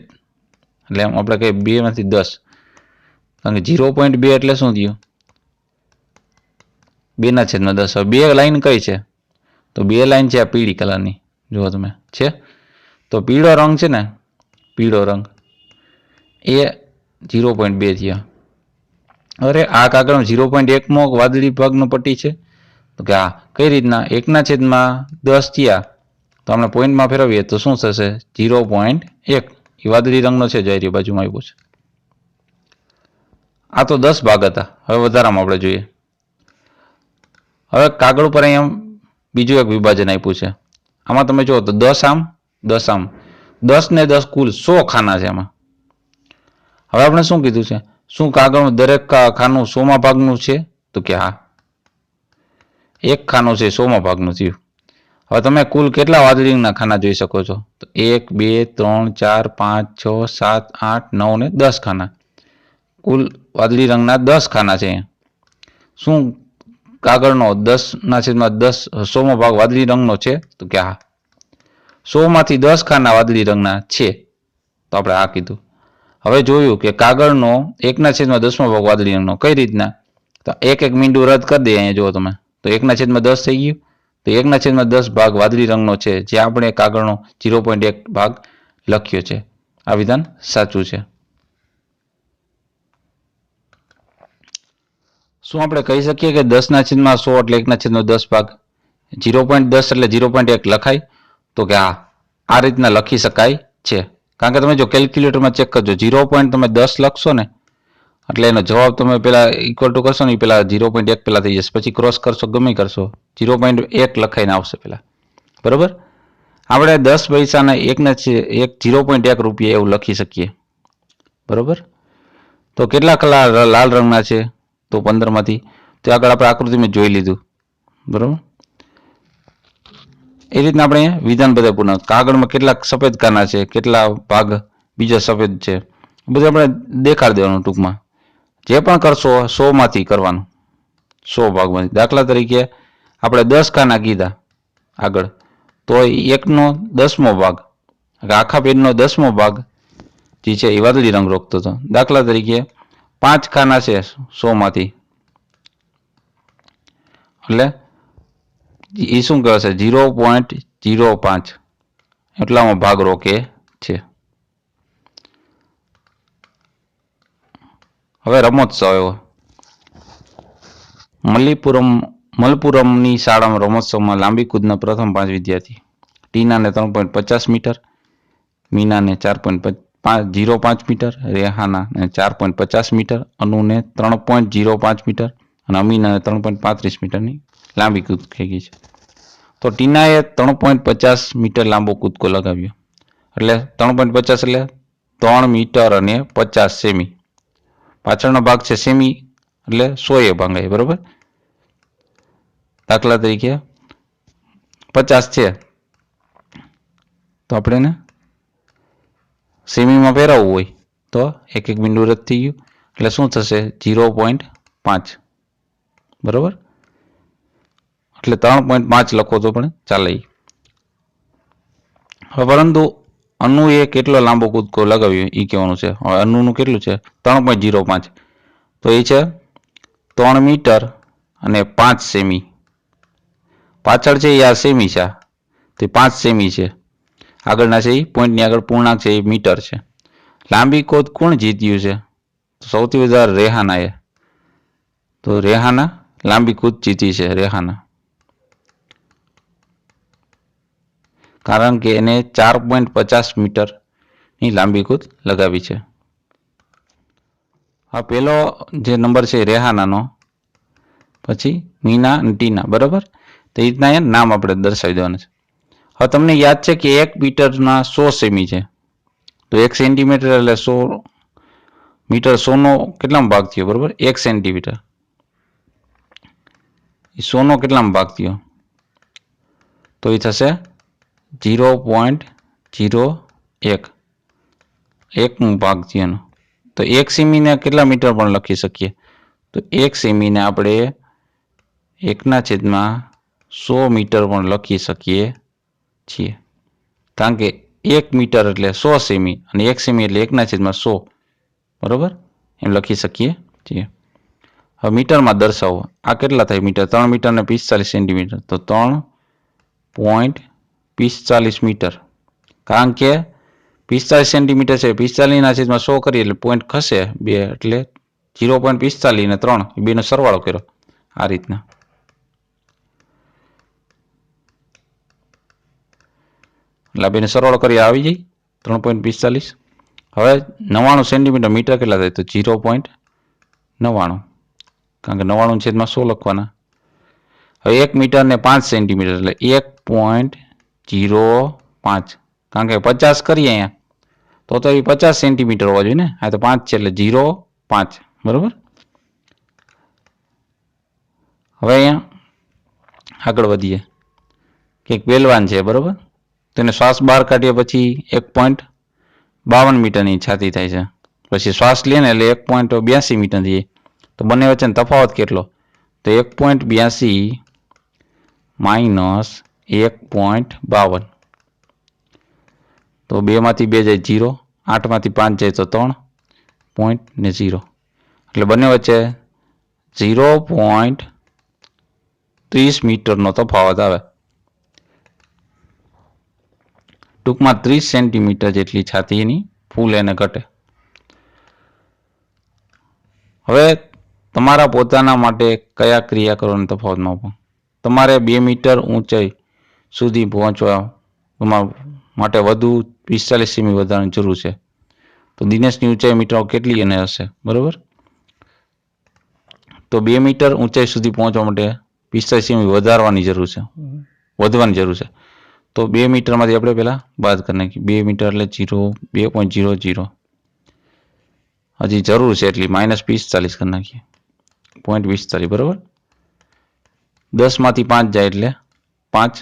એટલે આપણે કહીએ 2 માંથી 10 કારણ કે 0.2 એટલે શું થયું 2/10 હવે 2 લાઈન કઈ છે તો 2 લાઈન છે આ પીળી કલરની જુઓ તમે છે તો પીળો રંગ છે ને પીળો રંગ એ 0.2 થયા અરે આ કાગળમાં 0.1 વાદળી ભાગનો પટ્ટી છે તો કે આ કઈ રીતના 1/10 થયા તો આપણે પોઈન્ટમાં ફેરવીએ તો શું થશે 0.1 એ વાદળી રંગનો છે જઈ રહ્યો બાજુમાં આવ્યો છે આ તો 10 ભાગ હતા હવે વધારામાં આપણે જોઈએ હવે કાગળ ઉપર અહીંયા બીજું એક વિભાજન આપ્યું છે આમાં તમે જુઓ તો 10 આમ 10 આમ 10 ને 10 કુલ 100 ખાના છે આમાં હવે આપણે શું કીધું છે શું કાગળનું દરેક ખાનું 100મા ભાગનું છે તો કે હા એક ખાનું છે 100મા ભાગનું થયું હવે તમે કુલ કેટલા વાદળી રંગના ખાના જોઈ શકો છો તો 1 2 3 4 5 6 7 8 9 ને 10 ખાના કુલ વાદળી રંગના 10 ખાના છે શું કાગળનો 10/10 100મો ભાગ વાદળી રંગનો છે તો કે હા 100 માંથી 10 ખાના વાદળી રંગના છે તો આપણે આ કીધું હવે જોયું કે કાગળનો 1/10મો ભાગ વાદળી રંગનો કઈ રીતના તો એક મીંડું રદ કરી દે અહીંયા જુઓ તમે તો 1/10 થઈ ગયું તો 1/10 ભાગ વાદળી રંગનો છે જે આપણે કાગળનો 0.1 ભાગ લખ્યો છે આ વિધાન સાચું છે શું આપણે કહી શકીએ કે 10/100 એટલે 1/10 ભાગ 0.10 એટલે 0.1 લખાય તો કે હા આ રીતના લખી શકાય છે કારણ કે તમે જો કેલ્ક્યુલેટરમાં ચેક કરજો 0. તમે 10 લખશો ને એટલે એનો જવાબ તમે પહેલાં ઇક્વલ ટુ કરશો ને એ પહેલાં 0.1 પહેલાં થઈ જશે, પછી ક્રોસ કરશો ગમે કરશો 0.1 લખાઈને આવશે પહેલાં, બરાબર. આપણે 10 પૈસાના એક 0.1 રૂપિયા એવું લખી શકીએ, બરાબર. તો કેટલા કલર લાલ રંગના છે? તો 15માંથી. તો આગળ આપણે આકૃતિમાં જોઈ લીધું, બરાબર. એ રીતના આપણે વિધાન બધા પૂર્ણ. કાગળમાં કેટલા સફેદ કાના છે, કેટલા ભાગ બીજા સફેદ છે, બધું આપણે દેખાડી દેવાનું ટૂંકમાં. જે પણ કરશો 100માંથી કરવાનું, 100 ભાગમાંથી. દાખલા તરીકે આપણે 10 કાના કીધા આગળ, તો 1/10 ભાગ, આખા પેજનો 10મો ભાગ જે છે એ વાદળી રંગ રોકતો હતો. દાખલા તરીકે 5 ખાના છે 100માંથી, એટલે એ શું કહેવાશે? 0.05 એટલામાં ભાગ રોકે છે. હવે રમોત્સવ એવો મલપુરમની શાળામાં રમોત્સવમાં લાંબી કૂદના પ્રથમ 5 વિદ્યાર્થી. ટીનાને 3.50 મીટર, મીનાને 4.05 મીટર, રેહાનાને 4.50 મીટર, અનુને 3.05 મીટર અને અમીનાને 3.35 મીટરની લાંબી કૂદ થઈ ગઈ છે. તો ટીનાએ 3.50 મીટર લાંબો કૂદકો લગાવ્યો, એટલે 3.50 એટલે 3 મીટર અને 50 સેમી. પાછળનો ભાગ છે સેમી, એટલે 100 ભાંગાય, બરોબર. દાખલા તરીકે 50 છે તો આપણે એને સેમીમાં ફેરવવું હોય તો એક બિંદુ રદ થઈ ગયું, એટલે શું થશે? 0.5, બરોબર. એટલે 3.5 લખો તો પણ ચાલે. હવે પરંતુ અનુએ કેટલો લાંબો કૂદકો લગાવ્યો એ કહેવાનું છે. હવે અનુનું કેટલું છે? 3.05, તો એ છે 3 મીટર અને 5 સેમી. પાછળ છે એ આ સેમી છે, તે 5 સેમી છે. આગળના છે એ પોઈન્ટની આગળ પૂર્ણાંક છે એ મીટર છે. લાંબી કૂદ કોણ જીત્યું છે? સૌથી વધારે રેહાનાએ. તો રેહાના લાંબી કૂદ જીતી છે, રેહાના, કારણ કે એને 4.50 મીટરની લાંબી કૂદ લગાવી છે. આ પહેલો જે નંબર છે રેહાનાનો, પછી મીના અને ટીના, બરાબર. તો એ રીતના એ નામ આપણે દર્શાવી દેવાનું છે. હવે તમને યાદ છે કે 1 મીટરના 100 સેમી છે, તો 1 સેન્ટીમીટર એટલે 100 મીટર. 100નો કેટલામાં ભાગ થયો? બરાબર, 1 સેન્ટીમીટર. એ 100નો કેટલામાં ભાગ થયો? તો એ થશે 0.01, 1 ભાગ થયો. તો 1 સેમીને કેટલા મીટર પણ લખી શકીએ? તો 1 સેમીને આપણે 1/100 મીટર પણ લખી શકીએ છીએ, કારણ કે 1 મીટર એટલે 100 સેમી અને 1 સેમી એટલે 1/100, બરોબર, એમ લખી શકીએ છીએ. હવે મીટરમાં દર્શાવો. આ કેટલા થાય મીટર? 3 મીટર ને 45 સેન્ટીમીટર, તો 3.45 મીટર. કારણ કે 45 સેન્ટીમીટર છે, 45/100 કરીએ એટલે પોઈન્ટ ખસે 2, એટલે 0.45 ને 3 એ બેનો સરવાળો કર્યો આ રીતના. એટલે બેનો સરવાળો કરી આવી જાય 3.45. હવે 99 સેન્ટીમીટર, મીટર કેટલા થાય? તો 0.99, કારણ કે 99/100 લખવાના. હવે 1 મીટર ને 5 સેન્ટીમીટર એટલે 1.05, કારણ કે 50 કરીએ અહીંયા તો એ 50 સેન્ટીમીટર હોવા જોઈએ ને. આ તો 5 છે એટલે 0.5, બરોબર. હવે અહીંયા આગળ વધીએ કે એક પહેલવાન છે, બરોબર. તેને શ્વાસ બહાર કાઢીએ પછી 1.52 મીટરની છાતી થાય છે. પછી શ્વાસ લે ને એટલે 1.82 મીટર થઈ. તો બંને વચ્ચેનો તફાવત કેટલો? તો 1.82 માઇનસ 1.52. તો 2માંથી 2 જાય 0, 8માંથી 5 જાય તો 3.0. એટલે બંને વચ્ચે 0.30 મીટરનો તફાવત આવે. ટૂંકમાં 30 સેન્ટીમીટર જેટલી છાતીની ફૂલ એને ઘટે. હવે તમારા પોતાના માટે કયા ક્રિયાકરોનો તફાવત માપો? તમારે 2 મીટર ઊંચાઈ સુધી પહોંચવા માટે વધુ 45 સેમી વધારાની જરૂર છે. તો દિનેશની ઊંચાઈ મીટર કેટલી એને હશે? બરોબર. તો 2 મીટર ઊંચાઈ સુધી પહોંચવા માટે 45 સેમી વધારવાની જરૂર છે, વધવાની જરૂર છે. તો 2 મીટરમાંથી આપણે પહેલાં બાદ કરી નાખીએ. 2 મીટર એટલે 2.00. હજી જરૂર છે એટલી -45 કરી નાખીએ. 0.45 બરાબર. 10માંથી 5 જાય એટલે 5,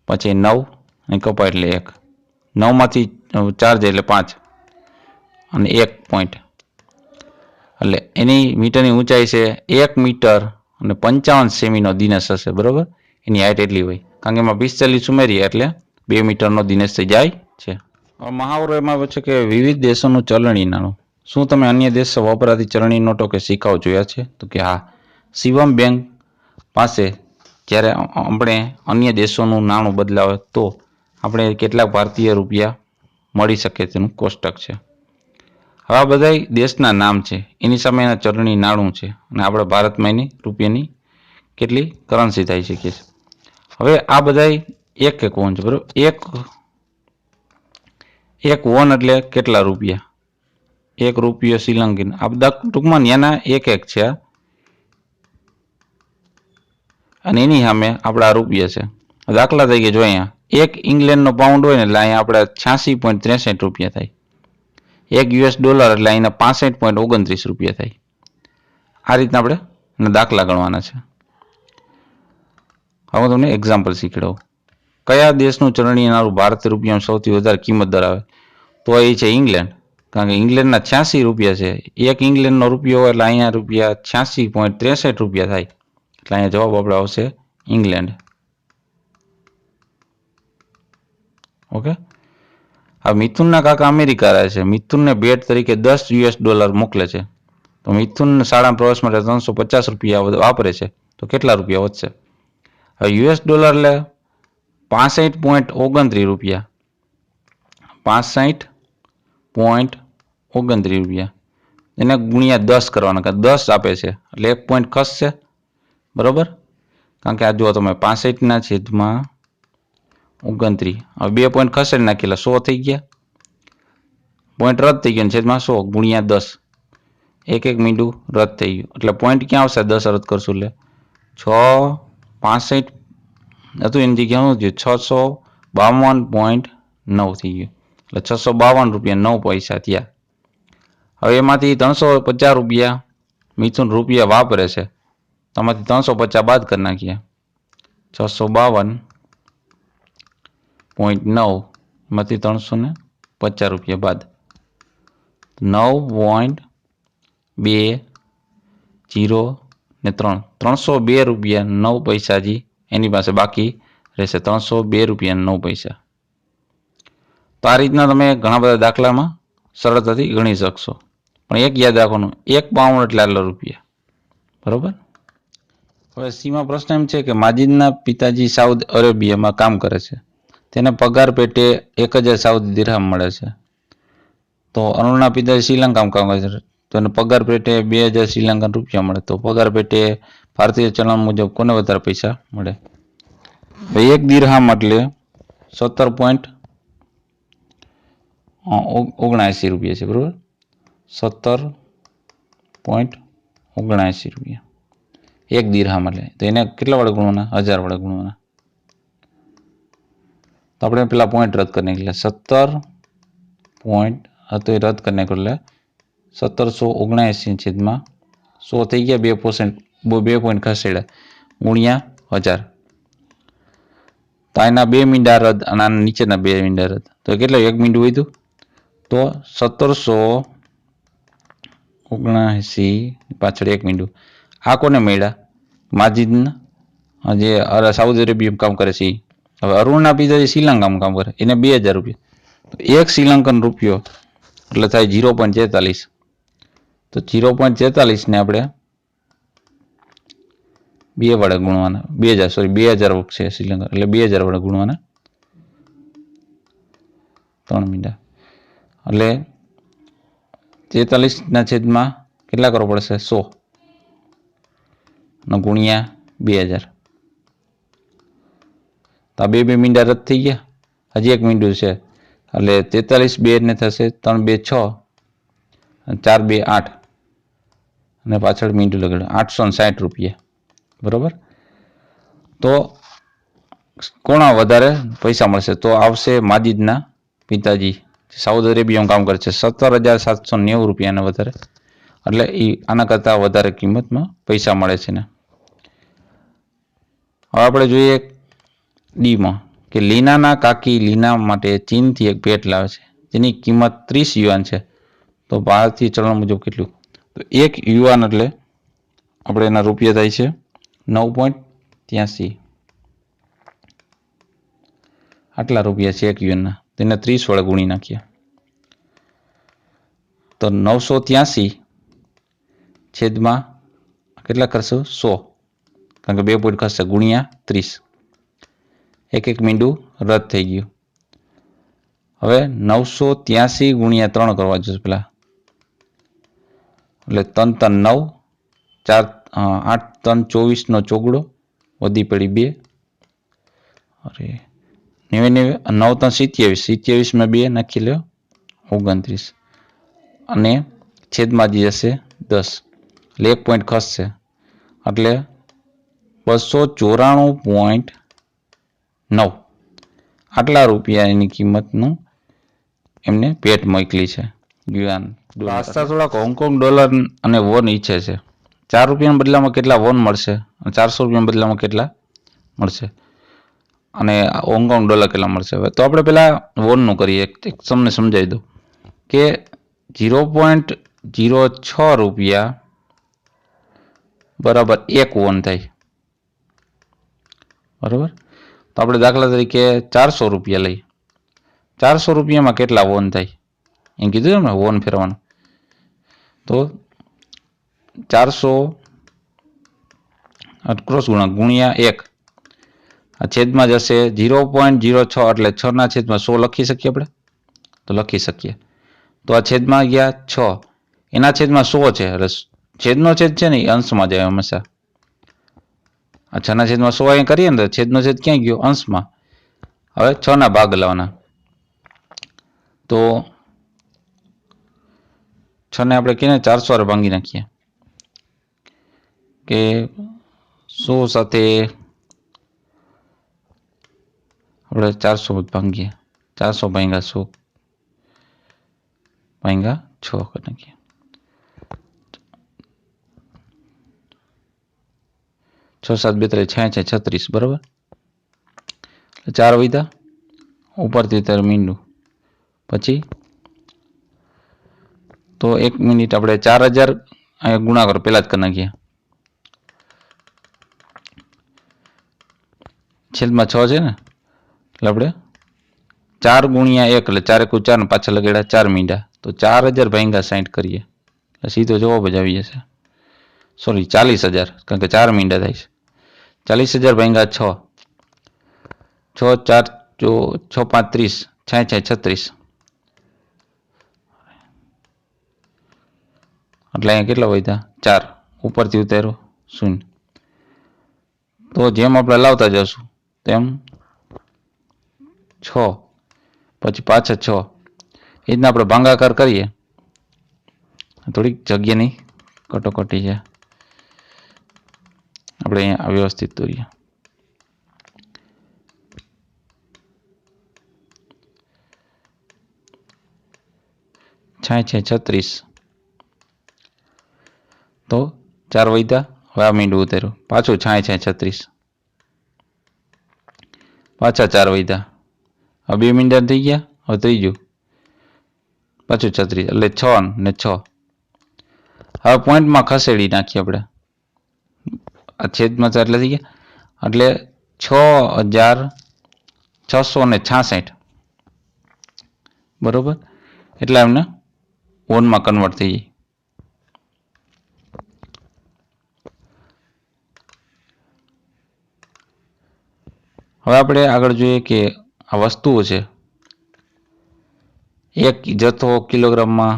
પછી 9 અને કપાય એટલે 1. 9માંથી 4 જાય એટલે 5 અને 1 પોઈન્ટ. એટલે એની મીટરની ઊંચાઈ છે 1 મીટર અને 55 સેમીનો દિનેશ હશે બરાબર. એની હાઇટ એટલી હોય કારણ કે એમાં 45 ઉમેરીએ એટલે 2 મીટરનો દિનેશ થઈ જાય છે. મહાવરો એમાં છે કે વિવિધ દેશોનું ચલણી નાણું. શું તમે અન્ય દેશો વપરાતી ચલણી નોટો કે સિક્કાઓ જોયા છે? તો કે હા. શિવમ બેંક પાસે જ્યારે આપણે અન્ય દેશોનું નાણું બદલાવે તો આપણે કેટલાક ભારતીય રૂપિયા મળી શકે તેનું કોષ્ટક છે. હવે આ બધા દેશના નામ છે, એની સામે એના ચલણી નાણું છે અને આપણે ભારતમાં એની રૂપિયાની કેટલી કરન્સી થઈ શકીએ છીએ. હવે આ બધા એક વોન છે બરાબર. એક વોન એટલે કેટલા રૂપિયા? 1 રૂપિયો શ્રીલંકન. આ બધા ટૂંકમાં નાના એક છે અને એની સામે આપણા રૂપિયા છે. દાખલા તરીકે જો અહીંયા 1 ઇંગ્લેન્ડનો પાઉન્ડ હોય ને એટલે અહીંયા આપણે 86.63 રૂપિયા થાય. 1 US ડોલર એટલે અહીંના 65.29 રૂપિયા થાય. આ રીતના આપણે દાખલા ગણવાના છે. હવે તમને એક્ઝામ્પલ શીખડાવું. કયા દેશનું ચલણી નાણું ભારતીય રૂપિયામાં સૌથી વધારે કિંમત ધરાવે? તો એ છે ઇંગ્લેન્ડ. કારણ કે ઇંગ્લેન્ડના 86 રૂપિયા છે. 1 ઇંગ્લેન્ડનો રૂપિયો હોય એટલે અહીંયા રૂપિયા 86.63 રૂપિયા થાય. એટલે અહીંયા જવાબ આપણે આવશે ઇંગ્લેન્ડ. ઓકે. હવે મિથુનના કાકા અમેરિકા રહે છે. મિથુનને ભેટ તરીકે 10 US ડોલર મોકલે છે. તો મિથુન શાળા પ્રવાસ માટે 350 રૂપિયા વાપરે છે. તો કેટલા રૂપિયા વધશે? હવે US ડોલર એટલે 65.29 રૂપિયા. 65.29 રૂપિયા. એને ગુણ્યા 10 કરવાના, કારણ 10 આપે છે એટલે 1 પોઈન્ટ ખસશે બરોબર. કારણ કે આ જુઓ તમે 65/29. હવે 2 પોઈન્ટ ખસેડી નાખી એટલે 100 થઈ ગયા. પોઈન્ટ રદ થઈ ગયો છેદમાં 100 ગુણ્યા 10. એક મીંડું રદ થઈ ગયું એટલે પોઈન્ટ ક્યાં આવશે? 10 રદ કરશું એટલે 665 હતું એની જગ્યાએ શું થયું? 652.9 થઈ ગયું. એટલે 652 રૂપિયા 9 પૈસા થયા. હવે એમાંથી 350 રૂપિયા મિથુન રૂપિયા વાપરે છે. આમાંથી 350 બાદ કરી નાખીએ. 652.9 માંથી 350 રૂપિયા બાદ 9.20 ને 3 302 રૂપિયા 9 પૈસા જી એની પાસે બાકી રહેશે. 302 રૂપિયા 9 પૈસા. તો આ રીતના તમે ઘણા બધા દાખલામાં સરળતાથી ગણી શકશો. પણ એક યાદ રાખવાનું, 1 પાઉન્ડ એટલે આટલા રૂપિયા બરોબર. હવે સીમાં પ્રશ્ન એમ છે કે માજીદના પિતાજી સાઉદી અરેબિયામાં કામ કરે છે. તેને પગાર પેટે 1000 સાઉદી દિરહામ મળે છે. તો અરુણના પિતાજી શ્રીલંકામાં કામ કરે છે. તો એને પગાર પેટે 2000 શ્રીલંકન રૂપિયા મળે. તો પગાર પેટે ભારતીય ચલણ મુજબ કોને વધારે પૈસા મળે? 1 દિરહામ એટલે 17.79 રૂપિયા છે બરોબર. 17.79 રૂપિયા 1 દિરહામ એટલે. તો એને કેટલા વડે ગુણવાના? 1000 વડે ગુણવાના. તો આપણે પેલા પોઈન્ટ રદ કરી નાખીએ. 17 પોઈન્ટ હતો એ રદ કરી નાખ્યો એટલે 1779 100 થઈ ગયા. 2 પોઈન્ટ ખસેડ્યા ગુણ્યા 1000. તો એના 2 મીંડા રદ અને આના નીચેના 2 મીંડા રદ. તો કેટલા? 1 મીંડું વધ્યું. તો 1779 પાછળ 1 મીંડું. આ કોને મળ્યા? માજીદના જે સાઉદી અરેબિયામાં કામ કરે છે. હવે અરુણના પિતાજી શ્રીલંકામાં કામ કરે, એને 2000 રૂપિયા. તો 1 શ્રીલંકન રૂપિયો એટલે થાય 0.43. તો 0.43 ને આપણે 2 વડે ગુણવાના. 2000 છે શ્રીલંકા એટલે 2000 વડે ગુણવાના. 3 મીંડા એટલે 43 છેદમાં કેટલા કરવો પડશે? 100 ગુણ્યા 2000. તો આ 2 મીંડા રદ થઈ ગયા. હજી 1 મીંડું છે એટલે 43 2 ને થશે 3 2 6 4 2 8 અને પાછળ મીંડું લગાડ્યું 860 રૂપિયા બરાબર. તો કોના વધારે પૈસા મળશે? તો આવશે માજીદના પિતાજી, સાઉદી અરેબિયામાં કામ કરે છે, 17,790 રૂપિયાને વધારે, એટલે એ આના કરતાં વધારે કિંમતમાં પૈસા મળે છે ને. હવે આપણે જોઈએ ડીમાં કે લીનાના કાકી લીના માટે ચીનથી એક ભેટ લાવે છે જેની કિંમત 30 યુઆન છે. તો ભારતીય ચલણ મુજબ કેટલું? તો 1 યુઆન એટલે આપણે એના રૂપિયા થાય છે 9.83. આટલા રૂપિયા છે 1 યુએનના, તેને 30 વડે ગુણી નાખ્યા તો 983 છેદમાં કેટલા કરશો? 100, કારણ કે 2 પોઈન્ટ ખસશે, ગુણ્યા 30. એક મીંડું રદ થઈ ગયું. હવે 983 ગુણ્યા 3 કરવા જશે પેલા, એટલે 3 3 9, 4 8 3 24 નો ચોગડો, વધી પડી 2, અરે 99, 9 3 27, 27 માં 2 નાખી લ્યો 29, અને છેદમાં જે હશે 10, એટલે 1 પોઈન્ટ ખસશે, એટલે 294.9 આટલા રૂપિયા એની કિંમતનું એમને ભેટ મોકલી છે યુઆન. પાસ્તા થોડાક હોંગકોંગ ડોલર અને વોન ઈચ્છે છે. 4 રૂપિયાના બદલામાં કેટલા વોન મળશે અને 400 રૂપિયાના બદલામાં કેટલા મળશે, અને હોંગકોંગ ડોલર કેટલા મળશે? હવે તો આપણે પેલા વોનનું કરીએ, એક તમને સમજાવી દઉં કે 0.06 રૂપિયા બરાબર 1 વોન થાય બરાબર. તો આપણે દાખલા તરીકે 400 રૂપિયા લઈ, 400 રૂપિયામાં કેટલા વોન થાય એમ કીધું ને વોન ફેરવાનું. તો 400 ક્રોસ ગુણ્યા 1, આ છેદમાં જશે 0.06, એટલે 6 ના છેદમાં 100 લખી શકીએ આપણે? તો લખી શકીએ. તો આ છેદમાં ગયા 6, એના છેદમાં 100 છે, એટલે છેદનો છેદ છે ને એ અંશમાં જાય હંમેશા. આ 6 ના છેદમાં 100 અહીં કરીએ ને તો છેદનો છેદ ક્યાં ગયો? અંશમાં. હવે 6 ના ભાગ લાવવાના, તો 6 ને આપણે કહીને 400 વડે ભાંગી નાખીએ કે 100 સાથે આપણે 400 ભાંગીએ, 400 ભાંગ્યા 100 ભાંગ્યા 6 કરી નાખીએ, 6 7 32 66 36 બરાબર. 4 વધ્યા, ઉપરથી ત્યારે મીંડું, પછી તો 1 મિનિટ આપણે 4000 ગુણાકાર પેલા જ કરી નાખીએ, છેદમાં 6 છે ને, એટલે આપણે 4 ગુણ્યા 1 એટલે 4 1 4 ને પાછા લગાડ્યા 4 મીંડા, તો 4000 ભાંગ્યા 60 કરીએ એટલે સીધો જવાબ જ આવી જશે. સોરી 40000, કારણ કે 4 મીંડા થાય છે. 40000 ભાંગ્યા 6, 6 4 6 5 30, 66 36, એટલે અહીંયા કેટલા વધ્યા? 4, ઉપરથી ઉતાર્યો 0. તો જેમ આપણે લાવતા જશું તેમ 6, પછી પાછા 6, એ રીતના આપણે ભાંગાકાર કરીએ. થોડીક જગ્યાની કટોકટી છે, આપણે અહીંયા વ્યવસ્થિત દોરીએ. છે 36, તો 4 વધ્યા, હવે આ મીંડું ઉતાર્યું, પાછું 36, પાછા 4 વધ્યા, હવે 2 મીંડા થઈ ગયા, હવે ત્રીજું પાછું 36, એટલે 6 ને 6. હવે પોઈન્ટમાં ખસેડી નાખીએ આપણે, આ છેદમાં 4 એટલે થઈ ગયા, એટલે 6666 બરોબર, એટલે એમને વોનમાં કન્વર્ટ થઈ જાય. હવે આપણે આગળ જોઈએ કે આ વસ્તુઓ છે, એક જથ્થો કિલોગ્રામમાં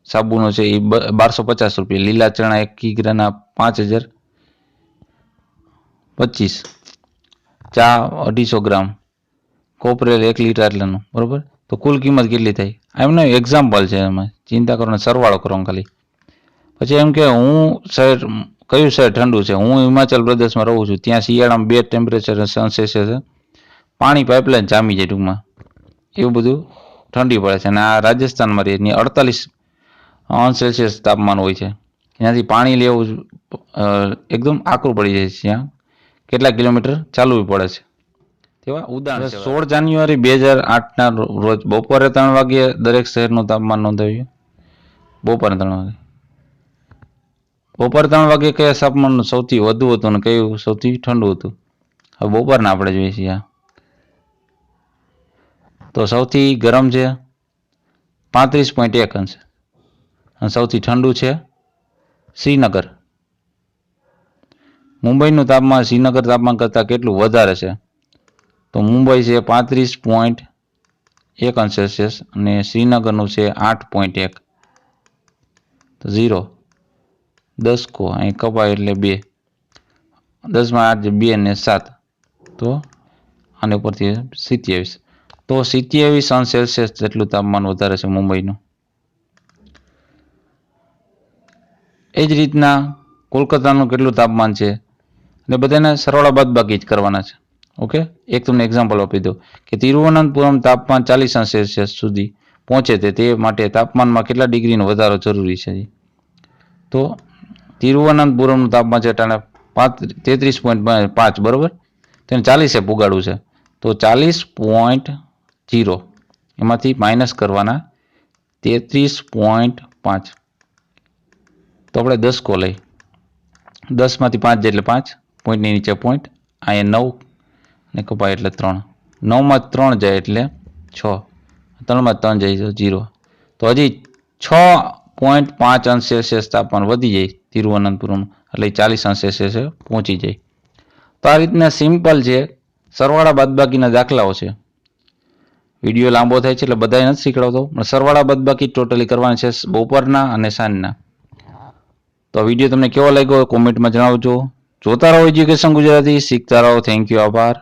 સાબુનો છે એ 1250 રૂપિયા, લીલા ચણા 1 કિગ્રાના 5025, ચા 250 ગ્રામ, કોપરેલ 1 લીટર આટલાનું બરોબર. તો કુલ કિંમત કેટલી થાય? આ એમને એક્ઝામ્પલ છે, એમાં ચિંતા કરો ને સરવાળો કરો ખાલી. પછી એમ કે હું શહેર કયું શહેર ઠંડુ છે? હું હિમાચલ પ્રદેશમાં રહું છું, ત્યાં શિયાળામાં 2 ટેમ્પરેચર સેલ્સિયસ છે, પાણી પાઇપલાઇન જામી જાય ટૂંકમાં, એવું બધું ઠંડી પડે છે. અને આ રાજસ્થાનમાં રહે ત્યાં 48 °C તાપમાન હોય છે, ત્યાંથી પાણી લેવું એકદમ આકરું પડી જાય છે, ત્યાં કેટલા કિલોમીટર ચાલવું પડે છે. તેવા ઉદાહરણ 16 જાન્યુઆરી 2008ના રોજ બપોરે 3 વાગ્યે દરેક શહેરનું તાપમાન નોંધાયું. બપોરે 3 વાગે, બપોરે 3 વાગે કયા તાપમાન સૌથી વધુ હતું અને કયું સૌથી ઠંડુ હતું? હવે બપોરના આપણે જોઈએ છીએ. તો સૌથી ગરમ છે 35.1 અંશ અને સૌથી ઠંડુ છે શ્રીનગર. મુંબઈનું તાપમાન શ્રીનગર તાપમાન કરતાં કેટલું વધારે છે? તો મુંબઈ છે 35.1 અંશ સેલ્સિયસ અને શ્રીનગરનું છે 8.1. તો 0 10 કો અહીં કપાય એટલે 2, 10 માં 8 2 ને 7, તો આને ઉપરથી 27. તો 27 અંશ સેલ્સિયસ જેટલું તાપમાન વધારે છે મુંબઈનું. એ જ રીતના કોલકાતાનું કેટલું તાપમાન છે અને બધાને સરવાળા બાદબાકી જ કરવાના છે. ઓકે, એક તમને એક્ઝામ્પલ આપી દો કે તિરુવનંતપુરમ તાપમાન 40 અંશ સેલ્સિયસ સુધી પહોંચે તે માટે તાપમાનમાં કેટલા ડિગ્રીનો વધારો જરૂરી છે? તો તિરુવનંતપુરમનું તાપમાન છે 33.5, બરોબર, તેને 40 પુગાડવું છે. તો 40.0 એમાંથી માઇનસ કરવાના 33.5. તો આપણે 10 કો લઈ, 10 માંથી 5 જાય એટલે 5, પોઈન્ટની નીચે પોઈન્ટ, અહીંયા 9 ને કપાય એટલે 3, 9 માં 3 જાય એટલે 6, 3 માં 3 જાય તો 0. તો હજી 6.5 અંશ સેલ્સિયસ તાપમાન વધી જાય તિરુવનંતપુરમ, એટલે 40 અંશ સેલ્સિયસ પહોંચી જાય. તો આ રીતના સિમ્પલ છે, સરવાળા બાદબાકીના દાખલાઓ છે. વિડીયો લાંબો થાય છે એટલે બધાય નથી શીખડાવતો, પણ સરવાળા બાદબાકી ટોટલી કરવાની છે બપોરના અને સાંજના. તો વિડીયો તમને કેવો લાગ્યો કોમેન્ટમાં જણાવજો. જોતા રહો એજ્યુકેશન ગુજરાતી, શીખતા રહો. થેન્ક યુ, આભાર.